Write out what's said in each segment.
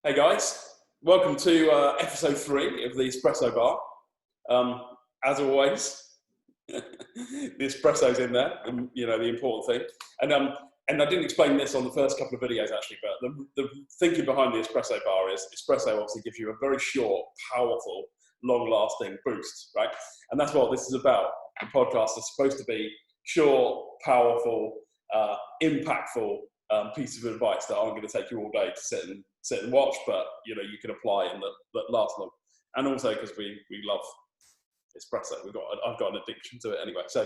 Hey guys, welcome to episode 3 of the Espresso Bar. As always, the espresso's in there, and the important thing. And I didn't explain this on the first couple of videos actually, but the thinking behind the Espresso Bar is espresso obviously gives you a very short, powerful, long-lasting boost, right? And that's what this is about. The podcast is supposed to be short, powerful, impactful pieces of advice that aren't going to take you all day to sit and watch, but you can apply and that last long. And also because we love espresso, I've got an addiction to it anyway. So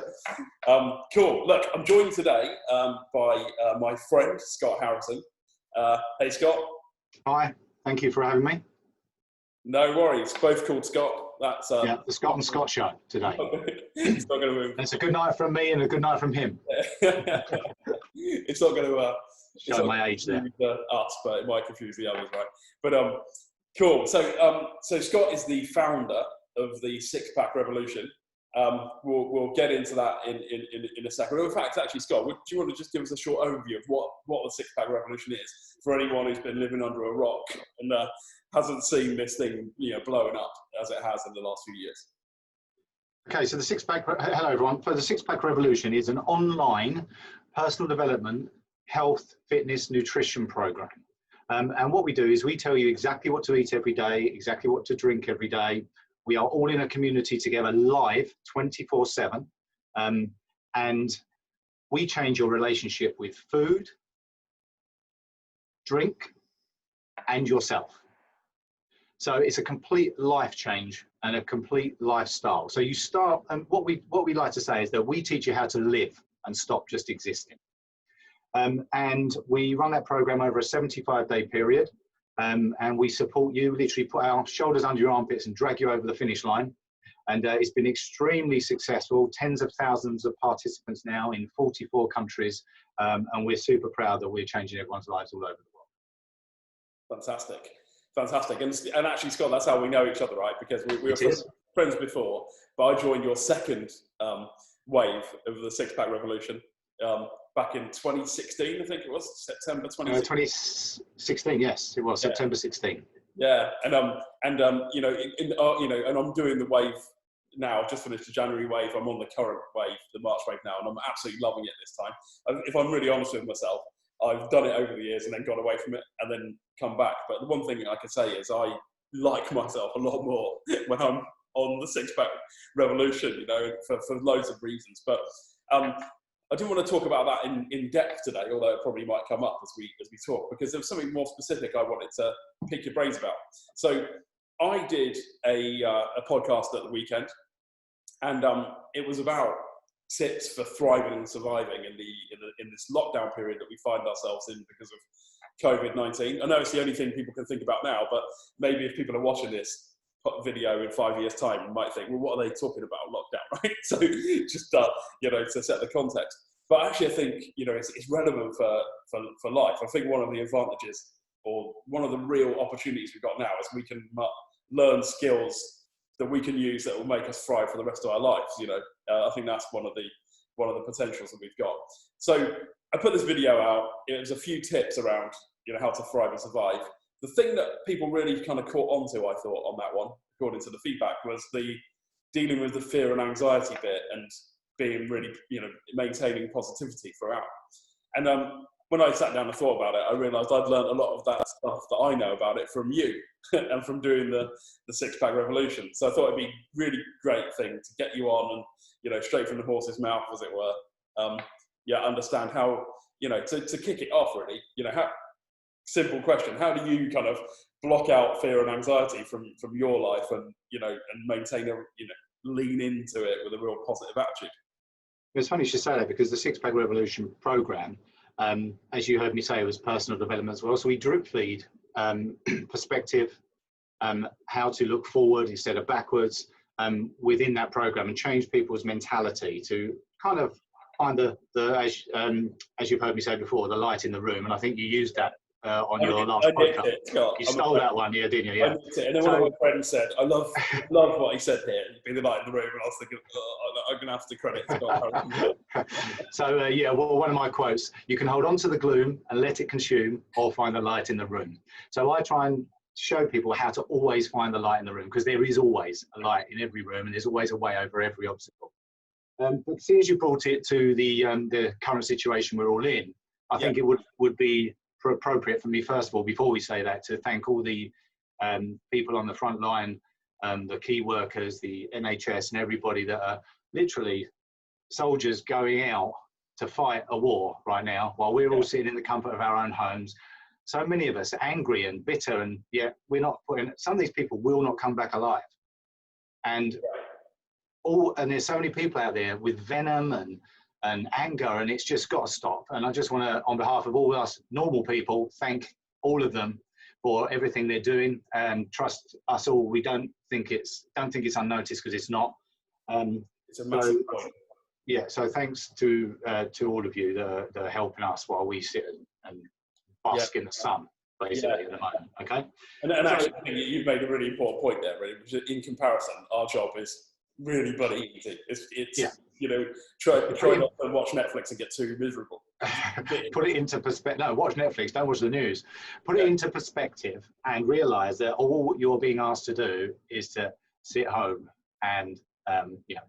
cool. Look, I'm joined today by my friend Scott Harrison. Hey Scott. Hi. Thank you for having me. No worries. Both called Scott. That's yeah, the Scott and Scott show today. It's not going to move. It's a good night from me and a good night from him. It's not going to show my age there. Us, but it might confuse the others, right? But cool. So Scott is the founder of the Six-Pack Revolution. We'll get into that in a second. In fact, actually, Scott, do you want to just give us a short overview of what the Six-Pack Revolution is for anyone who's been living under a rock and hasn't seen this thing blowing up as it has in the last few years? Okay, so the Six-Pack. Hello, everyone. So the Six-Pack Revolution is an online personal development, health, fitness, nutrition program. And what we do is we tell you exactly what to eat every day, exactly what to drink every day. We are all in a community together live 24/7. And we change your relationship with food, drink, and yourself. So it's a complete life change and a complete lifestyle. So you start, and what we like to say is that we teach you how to live and stop just existing. And we run that program over a 75-day period. And we support you, literally put our shoulders under your armpits and drag you over the finish line. And it's been extremely successful, tens of thousands of participants now in 44 countries. And we're super proud that we're changing everyone's lives all over the world. Fantastic. And actually, Scott, that's how we know each other, right? Because we were friends before, but I joined your second wave of the Six-Pack Revolution back in 2016, I think it was, September 2016. 2016, yes, it was, yeah. September 16. Yeah, and I'm doing the wave now. I've just finished the January wave. I'm on the current wave, the March wave now, and I'm absolutely loving it this time. If I'm really honest with myself, I've done it over the years and then gone away from it and then come back. But the one thing I can say is I like myself a lot more when I'm on the Six-Pack Revolution, for loads of reasons. But I do want to talk about that in depth today, although it probably might come up as we talk, because there was something more specific I wanted to pick your brains about. So I did a podcast at the weekend, and it was about tips for thriving and surviving in this lockdown period that we find ourselves in because of COVID-19. I know it's the only thing people can think about now, but maybe if people are watching this video in 5 years' time, you might think, well, what are they talking about, lockdown, right? So just to set the context. But actually, I think it's relevant for life. I think one of the advantages, or one of the real opportunities we've got now, is we can learn skills that we can use that will make us thrive for the rest of our lives. I think that's one of the potentials that we've got. So I put this video out. It was a few tips around how to thrive and survive. The thing that people really kind of caught onto, I thought, on that one, according to the feedback, was the dealing with the fear and anxiety bit and being really, maintaining positivity throughout. And when I sat down and thought about it, I realised I'd learned a lot of that stuff that I know about it from you and from doing the Six-Pack Revolution. So I thought it'd be a really great thing to get you on and, straight from the horse's mouth, as it were, understand how, to kick it off, really, simple question. How do you kind of block out fear and anxiety from your life and, and maintain lean into it with a real positive attitude? It's funny you should say that, because the Six-Pack Revolution program, as you heard me say, was personal development as well. So we drip feed perspective, how to look forward instead of backwards within that program, and change people's mentality to kind of find as you've heard me say before, the light in the room. And I think you used that on your last I nicked podcast. it, Scott. You stole that one, yeah, didn't you? I Yeah. nicked it. And then one of my friends said, I love what he said here. Being the light in the room, and I was thinking, I'm going to have to credit Scott. So, yeah, well, one of my quotes, you can hold on to the gloom and let it consume, or find the light in the room. So I try and show people how to always find the light in the room, because there is always a light in every room, and there's always a way over every obstacle. But seeing as you brought it to the current situation we're all in, I think it would be appropriate for me, first of all, before we say that, to thank all the people on the front line, the key workers, the NHS, and everybody that are literally soldiers going out to fight a war right now, while we're all sitting in the comfort of our own homes. So many of us are angry and bitter, and yet we're not putting, some of these people will not come back alive. And there's so many people out there with venom and anger, and it's just got to stop. And I just want to, on behalf of all us normal people, thank all of them for everything they're doing, and trust us all. We don't think it's unnoticed, because it's not. It's a massive point. Yeah, so thanks to all of you that are helping us while we sit and bask in the sun, basically, at the moment. Okay. And actually, I think you've made a really important point there, really, which is, in comparison, our job is really bloody easy. It's you know, try not to watch Netflix and get too miserable. Put it into perspective. No, watch Netflix, don't watch the news. Put it into perspective and realize that all you're being asked to do is to sit home and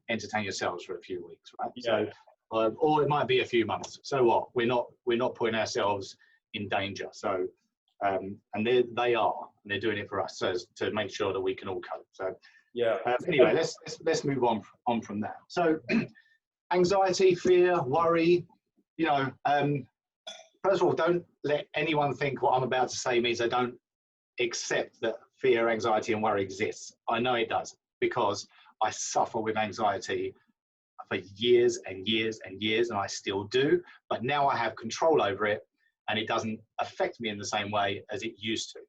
entertain yourselves for a few weeks, right? So, or it might be a few months. So what? We're not putting ourselves in danger. So, and they are, and they're doing it for us, so to make sure that we can all cope. So, anyway, let's move on from that. So, anxiety, fear, worry. First of all, don't let anyone think what I'm about to say means I don't accept that fear, anxiety, and worry exists. I know it does, because I suffer with anxiety for years and years and years, and I still do. But now I have control over it, and it doesn't affect me in the same way as it used to.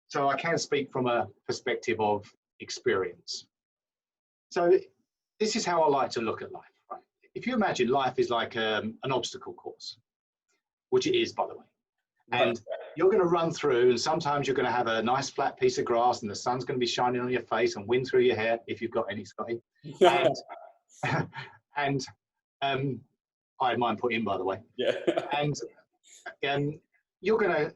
So I can speak from a perspective of experience. So this is how I like to look at life. Right? If you imagine life is like an obstacle course, which it is, by the way, and you're going to run through, and sometimes you're going to have a nice flat piece of grass, and the sun's going to be shining on your face and wind through your hair, if you've got any, Scotty. And I had mine put in, by the way. Yeah. And you're going to,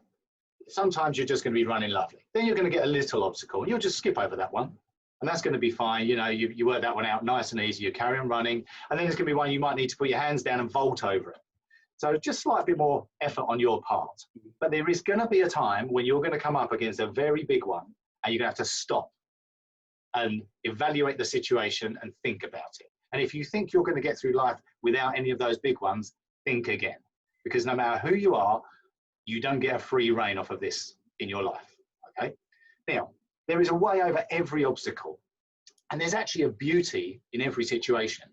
sometimes you're just going to be running lovely. Then you're going to get a little obstacle, and you'll just skip over that one. And that's going to be fine. You work that one out nice and easy. You carry on running. And then there's going to be one you might need to put your hands down and vault over it. So just slightly more effort on your part. But there is going to be a time when you're going to come up against a very big one, and you're going to have to stop and evaluate the situation and think about it. And if you think you're going to get through life without any of those big ones, think again. Because no matter who you are, you don't get a free rein off of this in your life. Okay? Now, there is a way over every obstacle. And there's actually a beauty in every situation.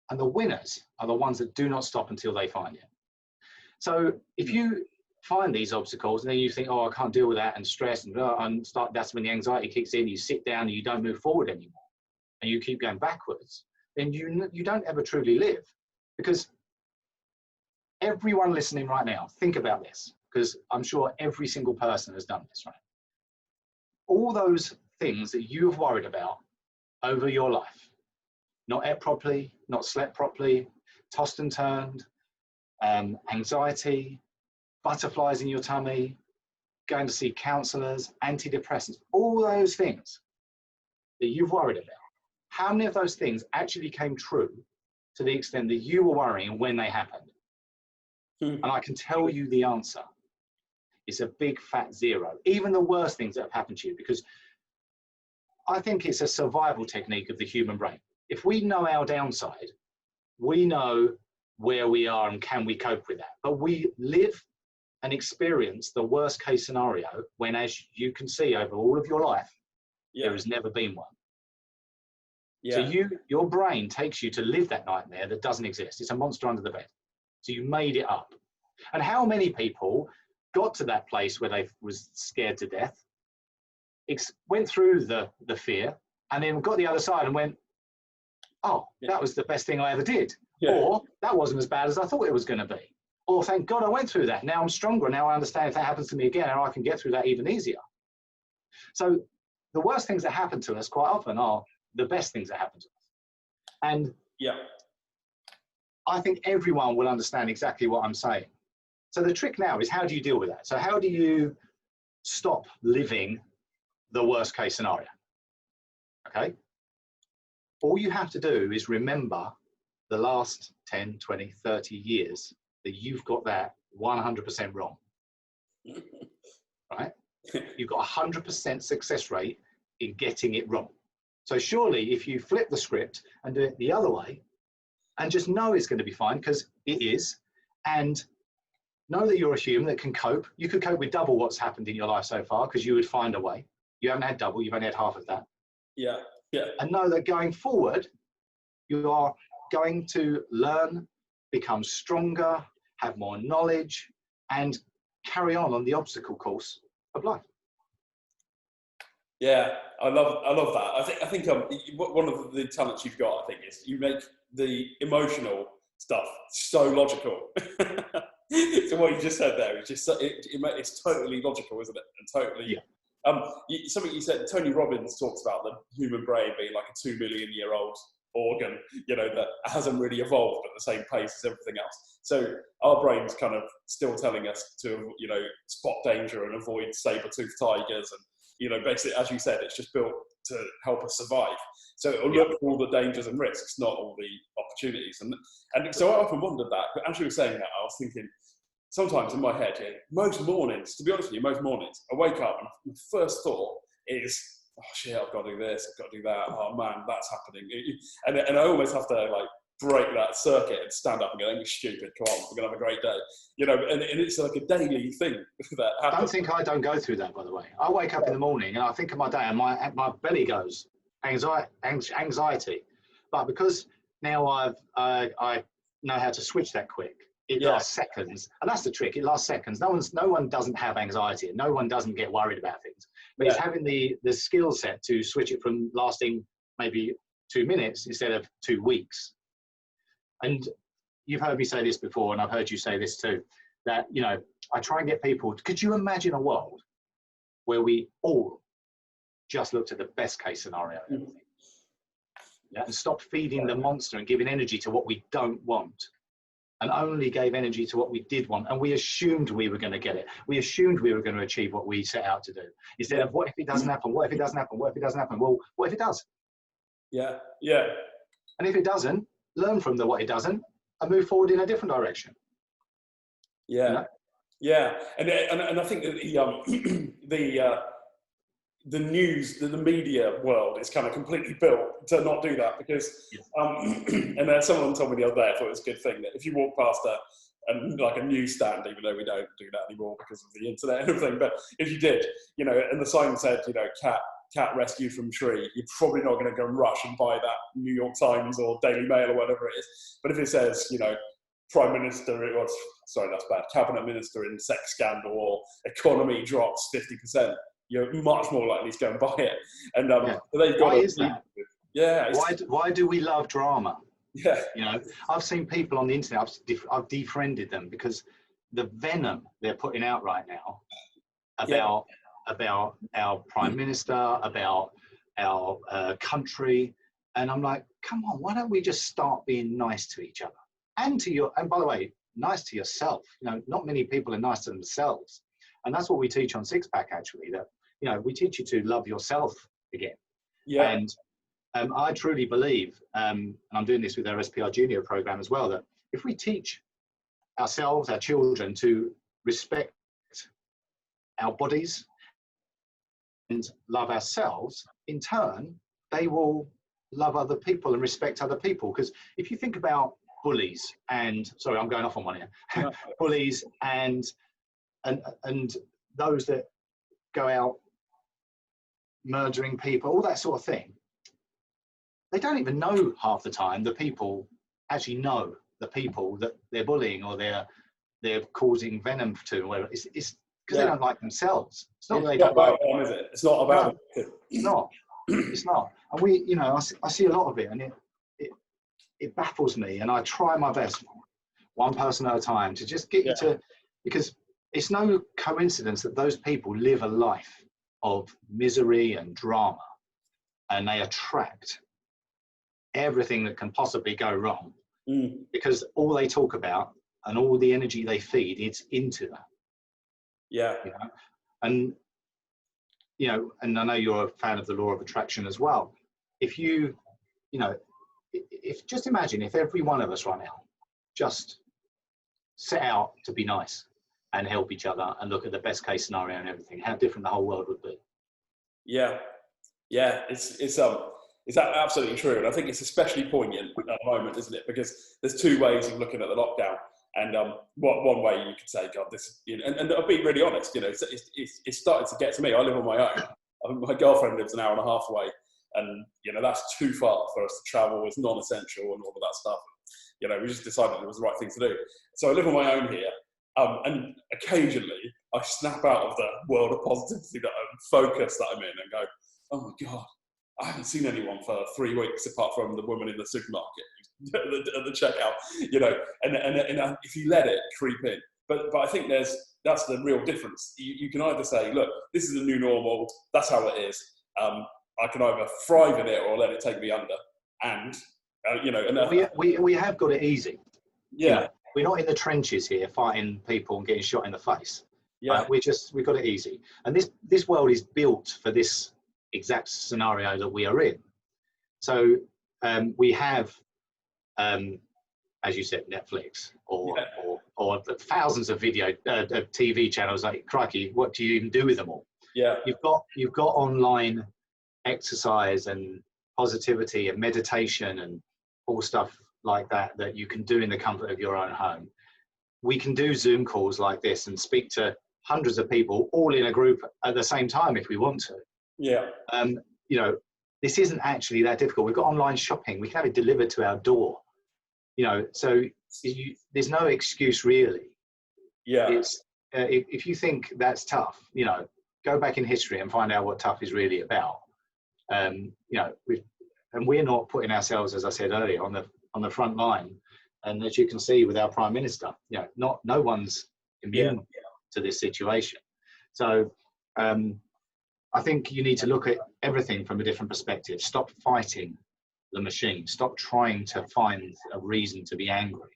And the winners are the ones that do not stop until they find it. So if you find these obstacles and then you think, oh, I can't deal with that, and stress, and that's when the anxiety kicks in, you sit down and you don't move forward anymore, and you keep going backwards, then you don't ever truly live. Because everyone listening right now, think about this, because I'm sure every single person has done this, right? All those things that you've worried about over your life, not ate properly, not slept properly, tossed and turned, anxiety, butterflies in your tummy, going to see counselors, antidepressants, all those things that you've worried about, how many of those things actually came true to the extent that you were worrying when they happened? And I can tell you the answer. It's a big fat zero. Even the worst things that have happened to you, because I think it's a survival technique of the human brain. If we know our downside, we know where we are and can we cope with that. But we live and experience the worst case scenario when, as you can see over all of your life, there has never been one. So your brain takes you to live that nightmare that doesn't exist. It's a monster under the bed. So you made it up. And how many people got to that place where they was scared to death, went through the fear, and then got the other side and went, oh, that was the best thing I ever did. Or that wasn't as bad as I thought it was going to be. Or thank God I went through that. Now I'm stronger. Now I understand if that happens to me again, how I can get through that even easier. So the worst things that happen to us quite often are the best things that happen to us. And yeah, I think everyone will understand exactly what I'm saying. So the trick now is, how do you deal with that? So how do you stop living the worst case scenario? Okay. All you have to do is remember the last 10, 20, 30 years that you've got that 100% wrong, right? You've got 100% success rate in getting it wrong. So surely if you flip the script and do it the other way and just know it's going to be fine, because it is, and know that you're a human that can cope. You could cope with double what's happened in your life so far, because you would find a way. You haven't had double, you've only had half of that. Yeah, yeah. And know that going forward, you are going to learn, become stronger, have more knowledge, and carry on the obstacle course of life. Yeah, I love that. I think one of the talents you've got, I think, is you make the emotional stuff so logical. So what you just said there is just it's totally logical, isn't it? And totally. Yeah. Something you said. Tony Robbins talks about the human brain being like a 2 million year old organ, that hasn't really evolved at the same pace as everything else. So our brain's kind of still telling us to, spot danger and avoid saber-toothed tigers, and basically, as you said, it's just built to help us survive. So it'll look for all the dangers and risks, not all the opportunities. And so I often wondered that. But as you were saying that, I was thinking, sometimes in my head, most mornings, to be honest with you, most mornings, I wake up and my first thought is, oh shit, I've got to do this, I've got to do that, oh man, that's happening. And I almost have to break that circuit and stand up and go, don't be stupid, come on, we're going to have a great day. And it's like a daily thing that happens. Don't think I don't go through that, by the way. I wake up in the morning and I think of my day and my belly goes, anxiety. But because now I know how to switch that quick, it lasts seconds. And that's the trick, it lasts seconds. No one doesn't have anxiety, no one doesn't get worried about things. But it's having the skill set to switch it from lasting maybe 2 minutes instead of 2 weeks. And you've heard me say this before, and I've heard you say this too, that, I try and get people, could you imagine a world where we all just looked at the best case scenario of everything? And stop feeding the monster and giving energy to what we don't want, and only gave energy to what we did want. And we assumed we were going to get it. We assumed we were going to achieve what we set out to do. Instead of, what if it doesn't happen? What if it doesn't happen? What if it doesn't happen? Well, what if it does? Yeah, yeah. And if it doesn't, learn from the what it doesn't and move forward in a different direction. Yeah, yeah. And I think that the news, the media world is kind of completely built to not do that, because and someone told me the other day, I thought it was a good thing, that if you walk past a newsstand, even though we don't do that anymore because of the internet and everything, but if you did, and the sign said, cat rescued from tree, you're probably not going to go and rush and buy that New York Times or Daily Mail or whatever it is. But if it says, Prime Minister, that's bad, Cabinet Minister in sex scandal, or economy drops 50%, you're much more likely to go and buy it. And they've got. Why is that? Yeah. Why do we love drama? Yeah. I've seen people on the internet, I've defriended them because the venom they're putting out right now about our Prime Minister, about our country, and I'm like, come on, why don't we just start being nice to each other? And by the way, nice to yourself. Not many people are nice to themselves. And that's what we teach on Six Pack, actually, that, we teach you to love yourself again. Yeah. And I truly believe, and I'm doing this with our SPR Junior program as well, that if we teach ourselves, our children, to respect our bodies and love ourselves, in turn, they will love other people and respect other people. Because if you think about bullies and, sorry, I'm going off on one here, no. Bullies and those that go out murdering people, all that sort of thing, they don't even know half the time the people actually know the people that they're bullying or they're causing venom to, or whatever. It's because they don't like themselves. It's not that they don't about them, is it? It's not about them. It's not. It's not. And I see a lot of it, and it baffles me, and I try my best. one person at a time, to just get you to, because it's no coincidence that those people live a life of misery and drama, and they attract everything that can possibly go wrong, because all they talk about and all the energy they feed is into that. Yeah. You know? And, you know, and I know you're a fan of the law of attraction as well. If you, you know, if just imagine if every one of us right now just set out to be nice and help each other and look at the best case scenario and everything, how different the whole world would be. Yeah. It's absolutely true, and I think it's especially poignant at the moment, isn't it? Because there's two ways of looking at the lockdown, and one way you could say, God, this, you know, and I'll be really honest, you know, it's starting to get to me. I live on my own. My girlfriend lives an hour and a half away, and you know that's too far for us to travel. It's non-essential and all of that stuff. You know, we just decided it was the right thing to do. So I live on my own here, and occasionally I snap out of the world of positivity that I'm focused that I'm in, and go, oh my God, I haven't seen anyone for 3 weeks apart from the woman in the supermarket at the checkout, you know, and if you let it creep in. But I think that's the real difference. You can either say, look, this is the new normal, that's how it is. I can either thrive in it or let it take me under. And, you know. And, we have got it easy. Yeah. You know, we're not in the trenches here fighting people and getting shot in the face. Yeah. We've got it easy. And this world is built for this exact scenario that we are in. So we have, as you said, Netflix or thousands of TV channels. Like, crikey, what do you even do with them all? Yeah. You've got online exercise and positivity and meditation and all stuff like that you can do in the comfort of your own home. We can do Zoom calls like this and speak to hundreds of people all in a group at the same time if we want to. Yeah. You know, this isn't actually that difficult. We've got online shopping. We can have it delivered to our door. You know, so there's no excuse really. Yeah. It's if you think that's tough, you know, go back in history and find out what tough is really about. You know, we're not putting ourselves, as I said earlier, on the front line. And as you can see with our Prime Minister, you know, no one's immune to this situation. So I think you need to look at everything from a different perspective. Stop fighting the machine. Stop trying to find a reason to be angry,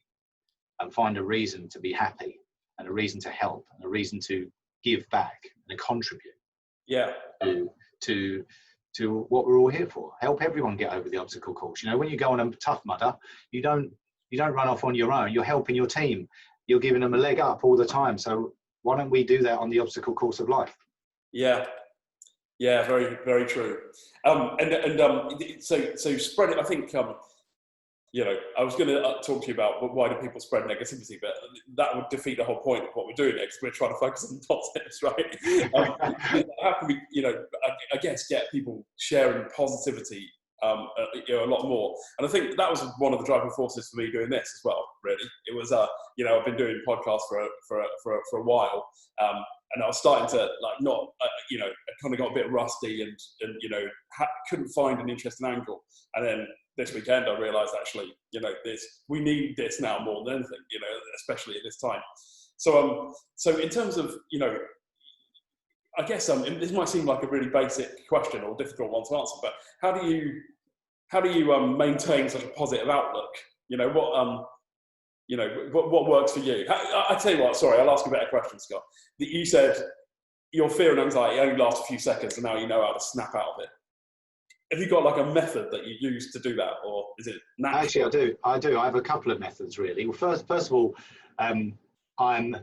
and find a reason to be happy, and a reason to help, and a reason to give back and contribute. Yeah. To what we're all here for. Help everyone get over the obstacle course. You know, when you go on a Tough Mudder, you don't run off on your own. You're helping your team. You're giving them a leg up all the time. So why don't we do that on the obstacle course of life? Yeah. Yeah, very, very true. So spread it. I think, you know, I was going to talk to you about why do people spread negativity, but that would defeat the whole point of what we're doing next. We're trying to focus on positives, right? How can we, you know, I guess get people sharing positivity, you know, a lot more. And I think that was one of the driving forces for me doing this as well. Really, it was, you know, I've been doing podcasts for a while. And I was starting to not, you know, I kind of got a bit rusty and you know, couldn't find an interesting angle. And then this weekend I realised actually, you know, we need this now more than anything, you know, especially at this time. So in terms of, you know, I guess this might seem like a really basic question or difficult one to answer, but how do you maintain such a positive outlook? You know, what works for you? I tell you what, sorry, I'll ask a better question, Scott. You said your fear and anxiety only last a few seconds and now you know how to snap out of it. Have you got like a method that you use to do that, or is it natural? Actually, I do. I have a couple of methods really. Well, first of all, I'm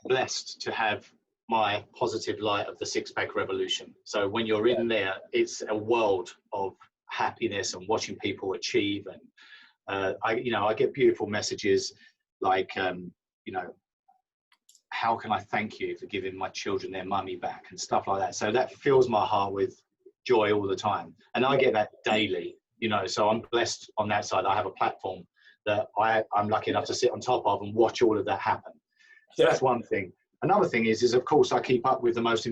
blessed to have my positive light of the six-pack revolution. So when you're in there, it's a world of happiness and watching people achieve. And I get beautiful messages like, you know, how can I thank you for giving my children their money back and stuff like that. So that fills my heart with joy all the time. And I get that daily, you know, so I'm blessed on that side. I have a platform that I'm lucky enough to sit on top of and watch all of that happen. So that's one thing. Another thing is of course I keep up with the most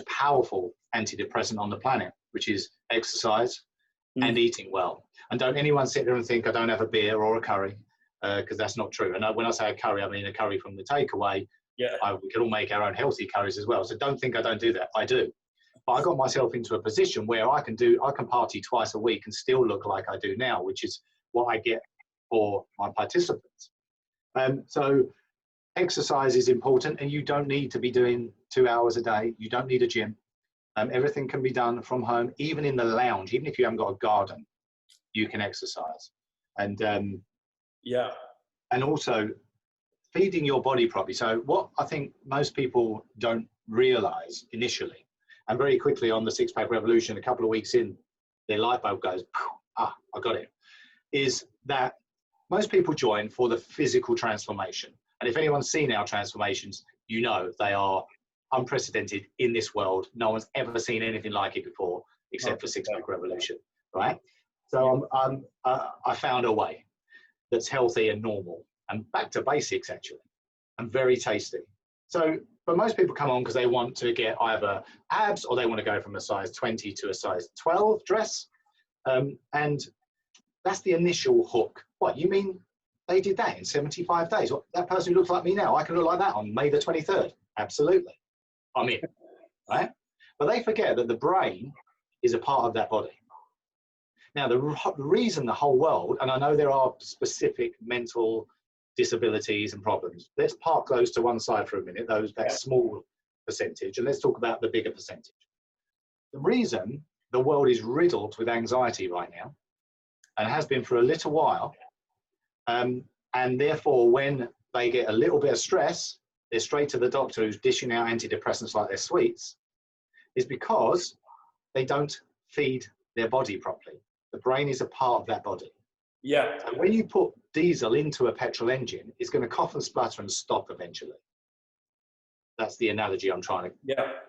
powerful antidepressant on the planet, which is exercise and eating well. And don't anyone sit there and think I don't have a beer or a curry. because that's not true. And when I say a curry, I mean a curry from the takeaway. Yeah. We can all make our own healthy curries as well. So don't think I don't do that. I do. But I got myself into a position where I can party twice a week and still look like I do now, which is what I get for my participants. So exercise is important, and you don't need to be doing 2 hours a day. You don't need a gym. Everything can be done from home, even in the lounge. Even if you haven't got a garden, you can exercise. And and also feeding your body properly. So what I think most people don't realize initially, and very quickly on the Six Pack Revolution, a couple of weeks in, their light bulb goes, I got it, is that most people join for the physical transformation. And if anyone's seen our transformations, you know they are unprecedented in this world. No one's ever seen anything like it before, except for Six Pack Revolution, right? So I found a way that's healthy and normal and back to basics, actually, and very tasty. So, but most people come on because they want to get either abs or they want to go from a size 20 to a size 12 dress. And that's the initial hook. What, you mean they did that in 75 days? What, that person who looks like me now, I can look like that on May the 23rd. Absolutely. I'm in, right? But they forget that the brain is a part of that body. Now, the reason the whole world, and I know there are specific mental disabilities and problems. Let's park those to one side for a minute, that small percentage, and let's talk about the bigger percentage. The reason the world is riddled with anxiety right now, and has been for a little while, and therefore when they get a little bit of stress, they're straight to the doctor who's dishing out antidepressants like they're sweets, is because they don't feed their body properly. The brain is a part of that body. Yeah. So when you put diesel into a petrol engine, it's going to cough and splutter and stop eventually. That's the analogy I'm trying to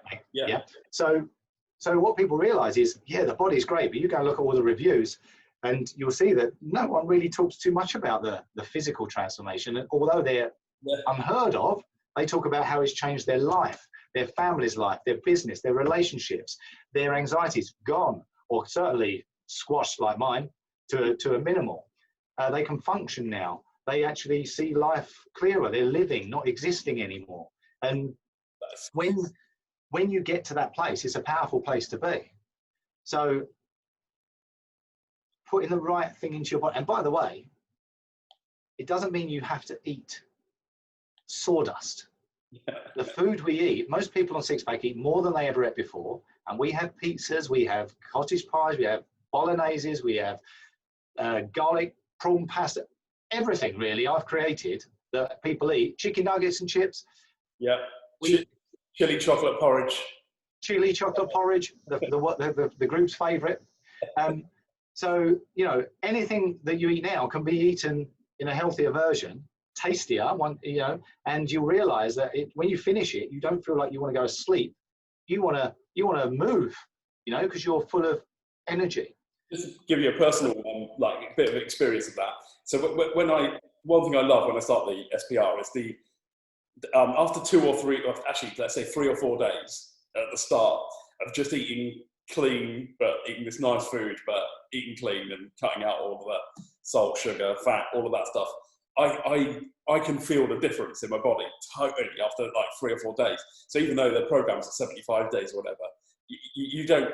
make. Yeah. So what people realize is, the body's great, but you go and look at all the reviews and you'll see that no one really talks too much about the physical transformation. And although they're unheard of, they talk about how it's changed their life, their family's life, their business, their relationships, their anxieties gone, or certainly squashed like mine to a minimal. They can function now. They actually see life clearer. They're living, not existing anymore. And when you get to that place, it's a powerful place to be. So putting the right thing into your body. And by the way, it doesn't mean you have to eat sawdust. The food we eat, most people on Six Pack eat more than they ever ate before. And we have pizzas, we have cottage pies, we have bologneses, we have garlic, prawn pasta, everything really I've created that people eat. Chicken nuggets and chips. Yeah. Chili chocolate porridge. Chili chocolate porridge, the group's favourite. So, anything that you eat now can be eaten in a healthier version, tastier, and you'll realise that when you finish it, you don't feel like you want to go to sleep. You want to move, because you're full of energy. Just to give you a personal bit of experience of that. So one thing I love when I start the SPR is after 2 or 3, or actually let's say 3 or 4 days at the start of just eating clean, but eating this nice food, but eating clean and cutting out all of that salt, sugar, fat, all of that stuff. I can feel the difference in my body totally after 3 or 4 days. So even though the program's at 75 days or whatever, you don't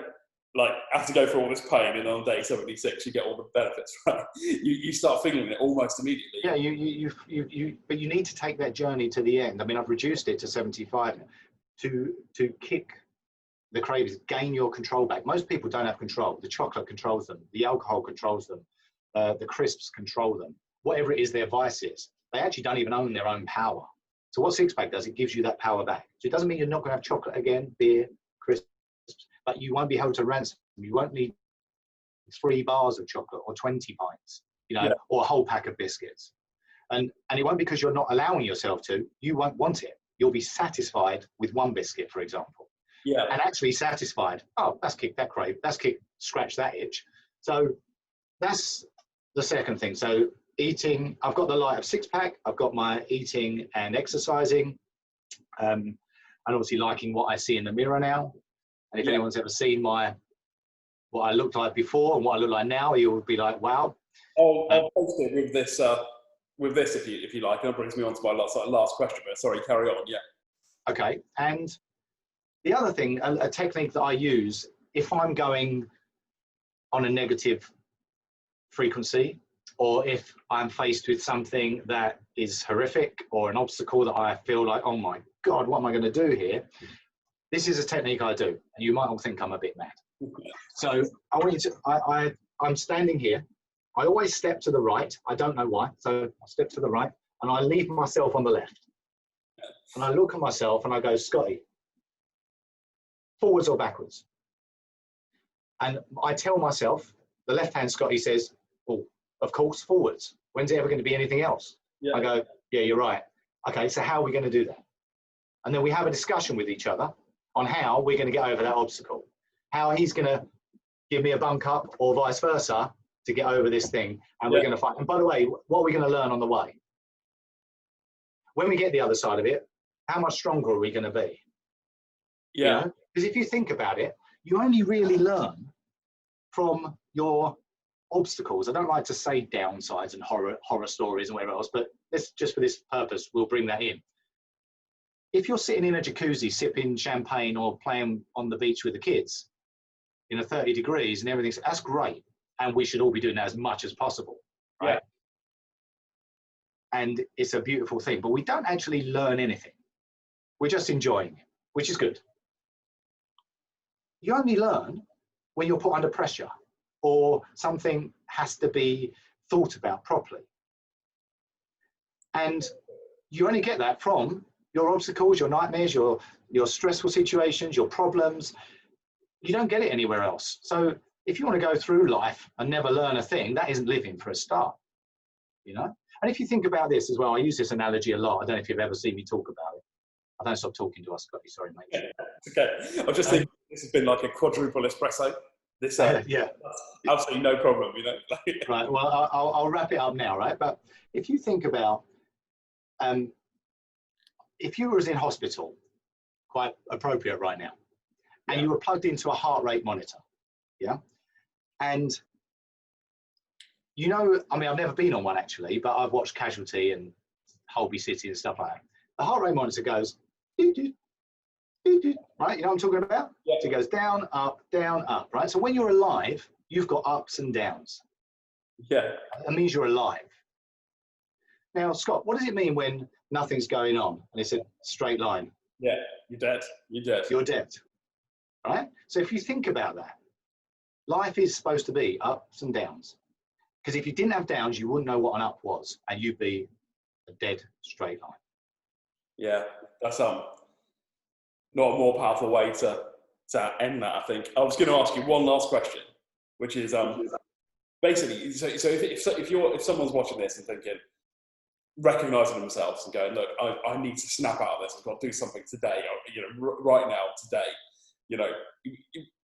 have to go through all this pain, and on day 76 you get all the benefits, right? You start feeling it almost immediately. Yeah, but you need to take that journey to the end. I mean, I've reduced it to 75 to kick the cravings, gain your control back. Most people don't have control. The chocolate controls them, the alcohol controls them, the crisps control them. Whatever it is their vice is, they actually don't even own their own power. So what Six Pack does, it gives you that power back. So it doesn't mean you're not going to have chocolate again, beer, crisps, but you won't be held to ransom. You won't need 3 bars of chocolate or 20 pints, or a whole pack of biscuits. And it won't be because you're not allowing yourself to. You won't want it. You'll be satisfied with 1 biscuit, for example. Yeah. And actually satisfied. Oh, that's kicked that crave. That's scratch that itch. So that's the second thing. So eating, I've got the light of Six Pack. I've got my eating and exercising, and obviously liking what I see in the mirror now. And if anyone's ever seen what I looked like before and what I look like now, you would be like, wow. I'll post it with this with this, if you like, and that brings me on to my last question. But sorry, carry on. Yeah. Okay. And the other thing, a technique that I use, if I'm going on a negative frequency, or if I'm faced with something that is horrific or an obstacle that I feel like, oh my God, what am I going to do here? This is a technique I do. And you might all think I'm a bit mad. So I want you to, I'm standing here. I always step to the right. I don't know why. So I step to the right and I leave myself on the left. And I look at myself and I go, Scotty, forwards or backwards? And I tell myself, the left-hand Scotty says, oh, of course, forwards. When's it ever going to be anything else? Yeah. I go, yeah, you're right. Okay, so how are we going to do that? And then we have a discussion with each other on how we're going to get over that obstacle. How he's going to give me a bunk up or vice versa to get over this thing. And we're going to fight. And by the way, what are we going to learn on the way? When we get the other side of it, how much stronger are we going to be? Yeah. Because you know? If you think about it, you only really learn from your obstacles. I don't like to say downsides and horror stories and whatever else, but let's just for this purpose, we'll bring that in. If you're sitting in a jacuzzi, sipping champagne or playing on the beach with the kids in a 30 degrees and everything, that's great. And we should all be doing that as much as possible, right? Yeah. And it's a beautiful thing, but we don't actually learn anything. We're just enjoying it, which is good. You only learn when you're put under pressure or something has to be thought about properly. And you only get that from your obstacles, your nightmares, your stressful situations, your problems. You don't get it anywhere else. So if you want to go through life and never learn a thing, that isn't living for a start, you know? And if you think about this as well, I use this analogy a lot. I don't know if you've ever seen me talk about it. I don't stop talking to us, Scotty. Sorry, mate. Yeah, it's okay. I was just thinking this has been like a quadruple espresso. This, yeah, absolutely no problem, you know. Right. Well, I'll wrap it up now, right? But if you think about, if you was in hospital, quite appropriate right now, and you were plugged into a heart rate monitor, yeah, and you know, I mean, I've never been on one actually, but I've watched Casualty and Holby City and stuff like that. The heart rate monitor goes, doo, doo, doo, doo, right? You know what I'm talking about? Yeah. So it goes down, up, right? So when you're alive, you've got ups and downs. Yeah. That means you're alive. Now, Scott, what does it mean when nothing's going on and it's a straight line? Yeah, you're dead. You're dead. You're dead, right? So if you think about that, life is supposed to be ups and downs. Because if you didn't have downs, you wouldn't know what an up was, and you'd be a dead straight line. Yeah, that's not a more powerful way to end that, I think. I was going to ask you one last question, which is basically, so if someone's watching this and thinking, recognizing themselves and going, look, I need to snap out of this. I've got to do something today, or, you know, right now, today. You know,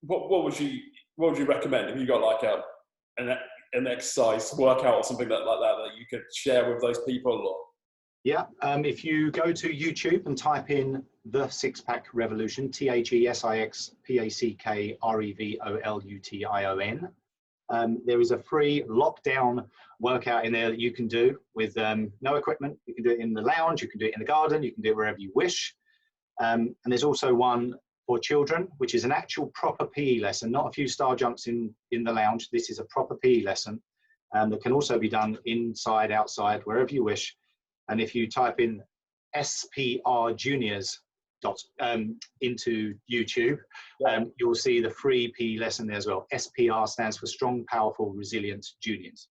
what would you recommend? Have you got like an exercise workout or something like that you could share with those people? Or? Yeah, if you go to YouTube and type in The Six Pack Revolution, THESIXPACKREVOLUTION, there is a free lockdown workout in there that you can do with no equipment. You can do it in the lounge, you can do it in the garden, you can do it wherever you wish. And there's also one for children, which is an actual proper PE lesson, not a few star jumps in the lounge. This is a proper PE lesson that can also be done inside, outside, wherever you wish. And if you type in SPR Juniors into YouTube, you'll see the free PE lesson there as well. SPR stands for Strong, Powerful, Resilient Juniors.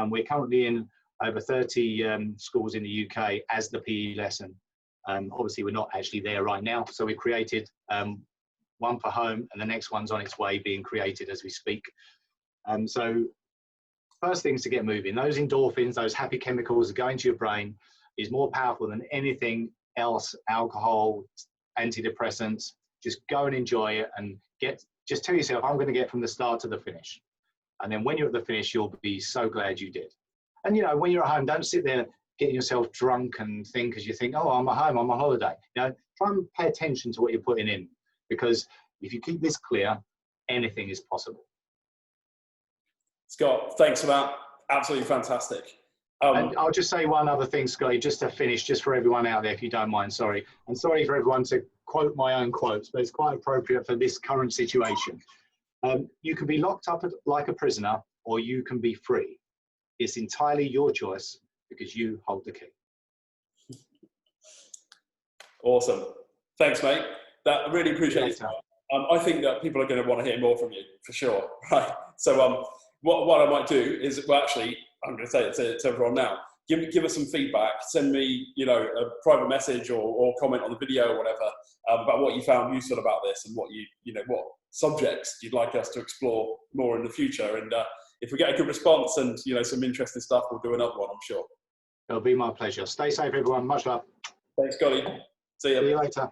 We're currently in over 30 schools in the UK as the PE lesson. Obviously, we're not actually there right now. So we've created one for home, and the next one's on its way being created as we speak. So first things to get moving, those endorphins, those happy chemicals that go into your brain is more powerful than anything else, alcohol, antidepressants. Just go and enjoy it and just tell yourself, I'm going to get from the start to the finish. And then when you're at the finish, you'll be so glad you did. And, you know, when you're at home, don't sit there getting yourself drunk and think as you think, oh, I'm at home, I'm on holiday. You know, try and pay attention to what you're putting in, because if you keep this clear, anything is possible. Scott, thanks for that. Absolutely fantastic. And I'll just say one other thing, Scotty, just to finish, just for everyone out there, if you don't mind, sorry. And sorry for everyone to quote my own quotes, but it's quite appropriate for this current situation. You can be locked up like a prisoner, or you can be free. It's entirely your choice because you hold the key. Awesome. Thanks, mate. I really appreciate it. I think that people are going to want to hear more from you, for sure. Right. So what I might do is, well, actually, I'm going to say it to everyone now. Give us some feedback. Send me, a private message or comment on the video or whatever about what you found useful about this and what what subjects you'd like us to explore more in the future. And if we get a good response and some interesting stuff, we'll do another one, I'm sure. It'll be my pleasure. Stay safe, everyone. Much love. Thanks, Scotty. See you later.